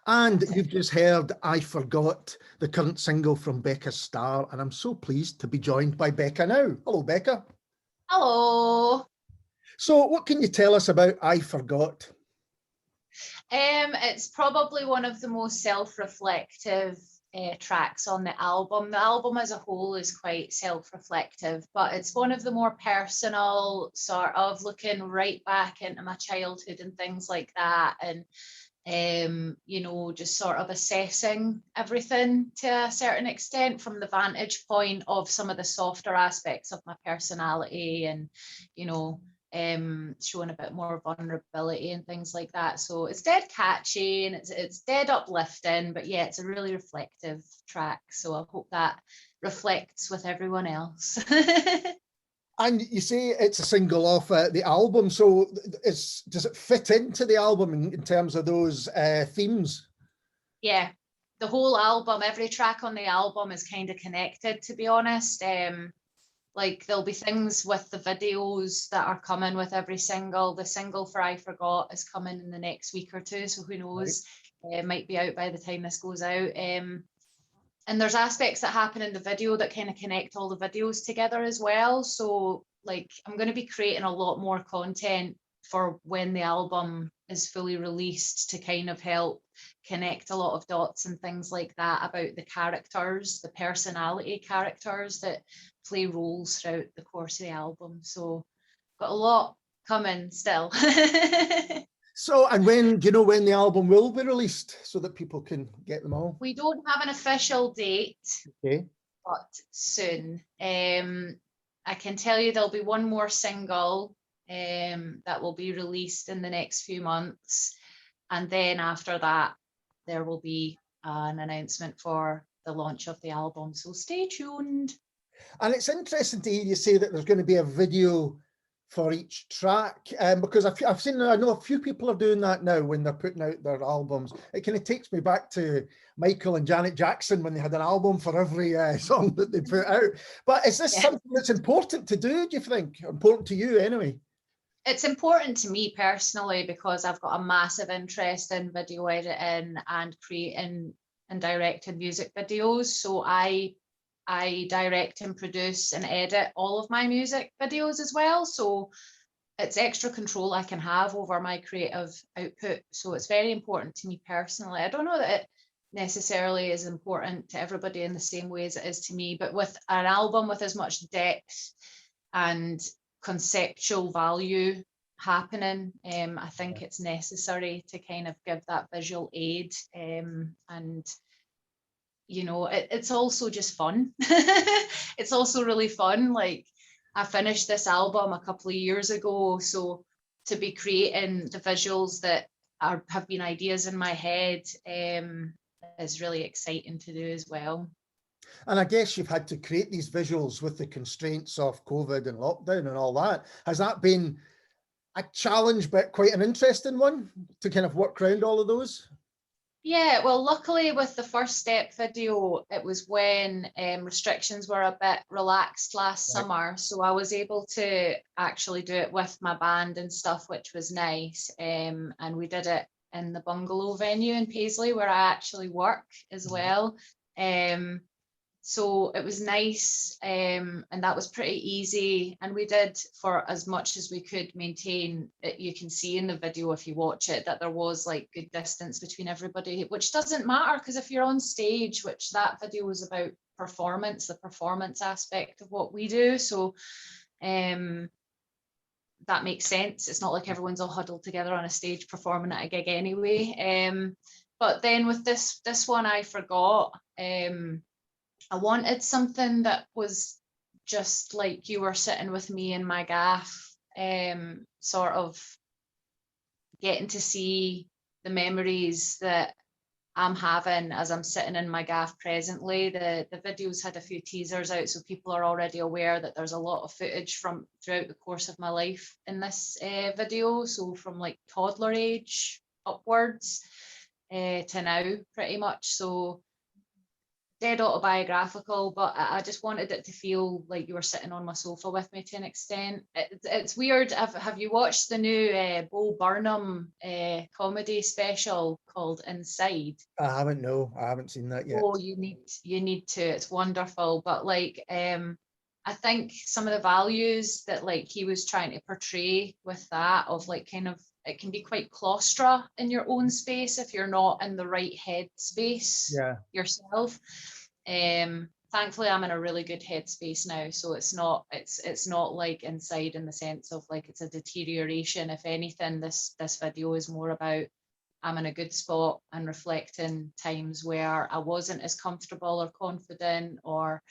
And you've just heard I Forgot, the current single from Becca Starr, and I'm so pleased to be joined by Becca now. Hello, Becca. Hello. So what can you tell us about I Forgot? It's probably one of the most self-reflective tracks on the album. The album as a whole is quite self-reflective, but it's one of the more personal, sort of looking right back into my childhood and things like that, and you know, just sort of assessing everything to a certain extent from the vantage point of some of the softer aspects of my personality, and you know, showing a bit more vulnerability and things like that. So it's dead catchy and it's dead uplifting, but yeah, it's a really reflective track. So I hope that reflects with everyone else. And you say it's a single off the album, so does it fit into the album in terms of those themes? Yeah, the whole album, every track on the album is kind of connected, to be honest. Like there'll be things with the videos that are coming with every single. The single for I Forgot is coming in the next week or two, so who knows? Right. It might be out by the time this goes out. And there's aspects that happen in the video that kind of connect all the videos together as well. So like I'm going to be creating a lot more content for when the album is fully released to kind of help connect a lot of dots and things like that about the characters, the personality characters that play roles throughout the course of the album. So got a lot coming still. So, and when, do you know when the album will be released so that people can get them all? We don't have an official date, okay, but soon. I can tell you there'll be one more single that will be released in the next few months. And then after that, there will be an announcement for the launch of the album. So stay tuned. And it's interesting to hear you say that there's going to be a video for each track, because I know a few people are doing that now when they're putting out their albums. It kind of takes me back to Michael and Janet Jackson when they had an album for every song that they put out. But is this something that's important to do, do you think? Important to you anyway? It's important to me personally because I've got a massive interest in video editing and creating and directing music videos. So I direct and produce and edit all of my music videos as well. So it's extra control I can have over my creative output. So it's very important to me personally. I don't know that it necessarily is important to everybody in the same way as it is to me, but with an album with as much depth and conceptual value happening, I think it's necessary to kind of give that visual aid, and you know, it's also just fun. It's also really fun. Like I finished this album a couple of years ago, so to be creating the visuals that have been ideas in my head is really exciting to do as well. And I guess you've had to create these visuals with the constraints of COVID and lockdown and all that. Has that been a challenge, but quite an interesting one to kind of work around all of those? Yeah, well, luckily with the first step video, it was when restrictions were a bit relaxed last summer. So I was able to actually do it with my band and stuff, which was nice. And we did it in the bungalow venue in Paisley, where I actually work as well. So it was nice, and that was pretty easy. And we did, for as much as we could, maintain it. You can see in the video if you watch it that there was like good distance between everybody, which doesn't matter because if you're on stage, which that video was about performance, the performance aspect of what we do. So that makes sense. It's not like everyone's all huddled together on a stage performing at a gig anyway. But then with this one, I Forgot. I wanted something that was just like you were sitting with me in my gaff, sort of getting to see the memories that I'm having as I'm sitting in my gaff presently. The videos had a few teasers out, so people are already aware that there's a lot of footage from throughout the course of my life in this video. So from like toddler age upwards to now, pretty much. So dead autobiographical, but I just wanted it to feel like you were sitting on my sofa with me to an extent. It's weird. Have you watched the new Bo Burnham comedy special called Inside? I haven't, no, I haven't seen that yet. Oh, you need to. It's wonderful. But like, I think some of the values that like he was trying to portray with that, of like kind of, it can be quite claustro in your own space if you're not in the right head space yourself. Thankfully I'm in a really good headspace now, so it's not like Inside in the sense of like it's a deterioration. If anything, this video is more about I'm in a good spot and reflecting times where I wasn't as comfortable or confident, or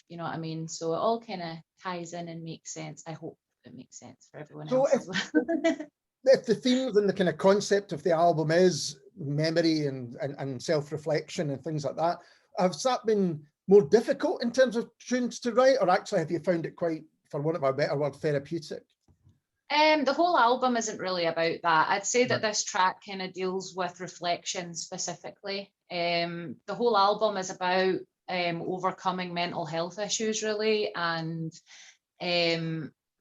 you know what I mean. So it all kind of ties in and makes sense. I hope it makes sense for everyone else as well. If the themes and the kind of concept of the album is memory and self-reflection and things like that, has that been more difficult in terms of tunes to write, or actually have you found it quite, for want of a better word, therapeutic? The whole album isn't really about that. I'd say that this track kind of deals with reflection specifically. The whole album is about overcoming mental health issues, really, and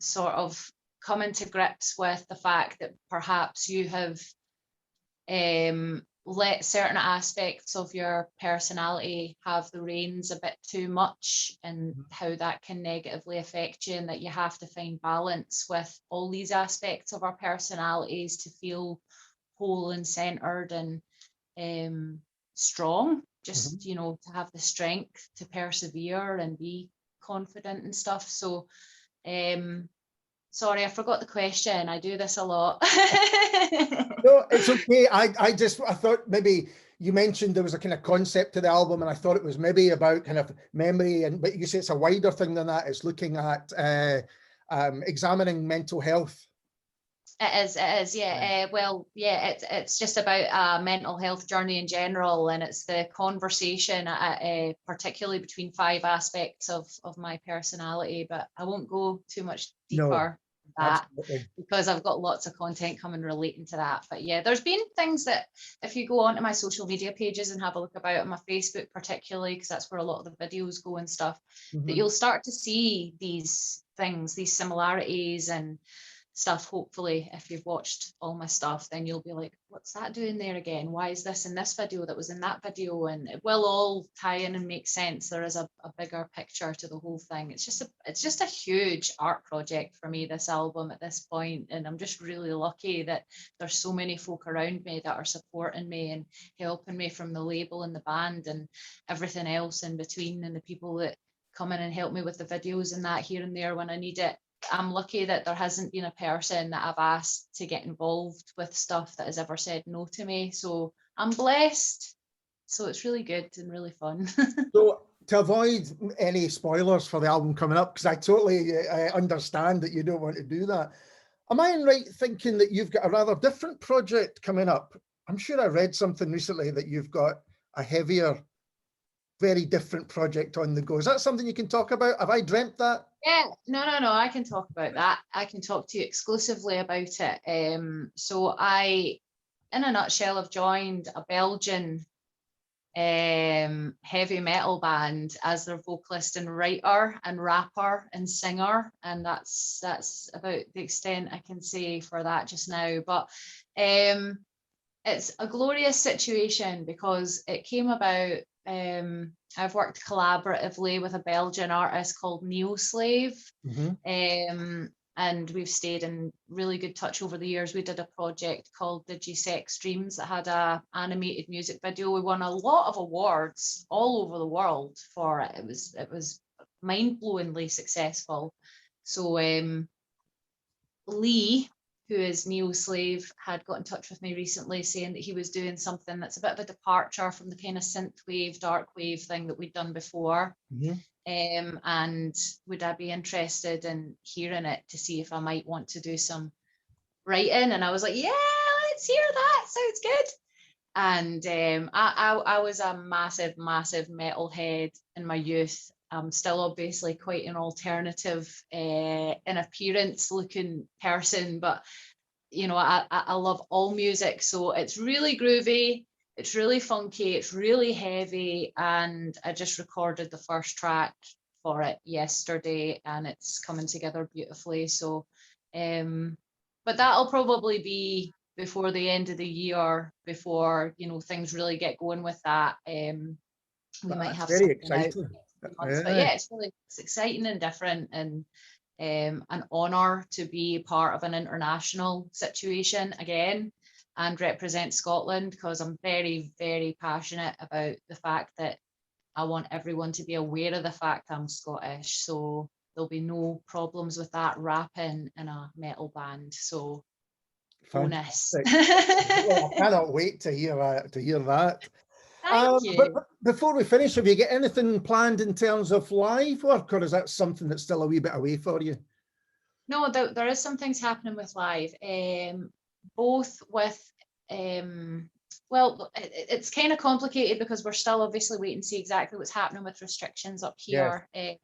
sort of coming to grips with the fact that perhaps you have let certain aspects of your personality have the reins a bit too much, and how that can negatively affect you, and that you have to find balance with all these aspects of our personalities to feel whole and centered and strong, just you know, to have the strength to persevere and be confident and stuff. So sorry, I forgot the question. I do this a lot. No, it's okay. I thought maybe you mentioned there was a kind of concept to the album, and I thought it was maybe about kind of memory, but you say it's a wider thing than that. It's looking at examining mental health. It is, yeah. Well, yeah, it's just about a mental health journey in general, and it's the conversation, particularly between 5 aspects of my personality. But I won't go too much deeper that, because I've got lots of content coming relating to that. But yeah, there's been things that if you go onto my social media pages and have a look about on my Facebook, particularly because that's where a lot of the videos go and stuff, that you'll start to see these things, these similarities and stuff. Hopefully if you've watched all my stuff, then you'll be like, what's that doing there again? Why is this in this video that was in that video? And it will all tie in and make sense. There is a bigger picture to the whole thing. It's just a huge art project for me, this album at this point, and I'm just really lucky that there's so many folk around me that are supporting me and helping me, from the label and the band and everything else in between, and the people that come in and help me with the videos and that here and there when I need it. I'm lucky that there hasn't been a person that I've asked to get involved with stuff that has ever said no to me. So I'm blessed. So it's really good and really fun. So to avoid any spoilers for the album coming up, because I totally understand that you don't want to do that, am I right thinking that you've got a rather different project coming up? I'm sure I read something recently that you've got a heavier, very different project on the go. Is that something you can talk about? Have I dreamt that? Yeah, no, I can talk about that. I can talk to you exclusively about it. So I, in a nutshell, have joined a Belgian heavy metal band as their vocalist and writer and rapper and singer, and that's about the extent I can say for that just now. But it's a glorious situation because it came about. I've worked collaboratively with a Belgian artist called Neoslave, and we've stayed in really good touch over the years. We did a project called Digisex Dreams that had a animated music video. We won a lot of awards all over the world for it. It was mind-blowingly successful. So Lee, who is Neoslave, had got in touch with me recently saying that he was doing something that's a bit of a departure from the kind of synthwave, dark wave thing that we'd done before. And would I be interested in hearing it to see if I might want to do some writing? And I was like, yeah, let's hear that. Sounds good. And I was a massive metalhead in my youth. I'm still obviously quite an alternative in appearance looking person, but you know, I love all music. So it's really groovy. it's really funky, it's really heavy, and I just recorded the first track for it yesterday, and it's coming together beautifully. So, but that'll probably be before the end of the year, before, you know, things really get going with that. We might have very something out exciting. in months, but yeah, it's exciting and different, and an honour to be part of an international situation again and represent Scotland, because I'm very, very passionate about the fact that I want everyone to be aware of the fact I'm Scottish. So there'll be no problems with that rapping in a metal band. So bonus. Well, I cannot wait to hear that. Thank you. But before we finish, have you got anything planned in terms of live work, or is that something that's still a wee bit away for you? No, there is some things happening with live, both with, well, it's kind of complicated because we're still obviously waiting to see exactly what's happening with restrictions up here. Yes.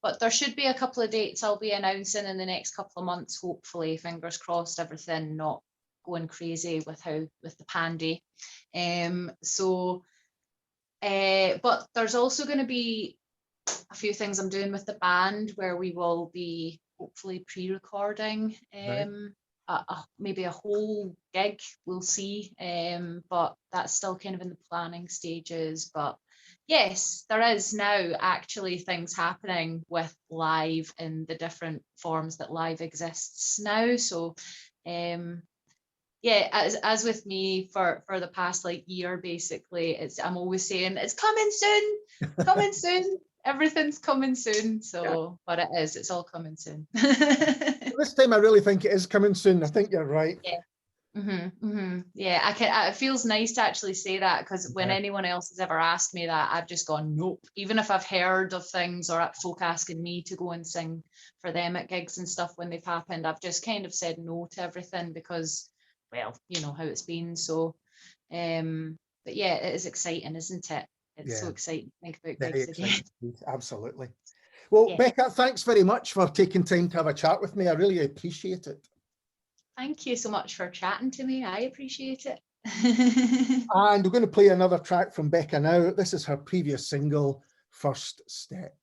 But there should be a couple of dates I'll be announcing in the next couple of months, hopefully, fingers crossed, everything not going crazy with the pandy. But there's also going to be a few things I'm doing with the band where we will be hopefully pre-recording maybe a whole gig, we'll see, but that's still kind of in the planning stages. But yes, there is now actually things happening with live in the different forms that live exists now. So yeah, as with me for the past like year, basically, I'm always saying it's coming soon, everything's coming soon. So, but it's all coming soon. This time I really think it is coming soon. I think you're right. Yeah. Yeah, it feels nice to actually say that, because when anyone else has ever asked me that, I've just gone nope. Even if I've heard of things or folk asking me to go and sing for them at gigs and stuff when they've happened, I've just kind of said no to everything because, well, you know how it's been. So but yeah, it is exciting, isn't it? It's so exciting to think about gigs again. Absolutely. Well, Becca, thanks very much for taking time to have a chat with me. I really appreciate it. Thank you so much for chatting to me. I appreciate it. And we're going to play another track from Becca now. This is her previous single, First Step.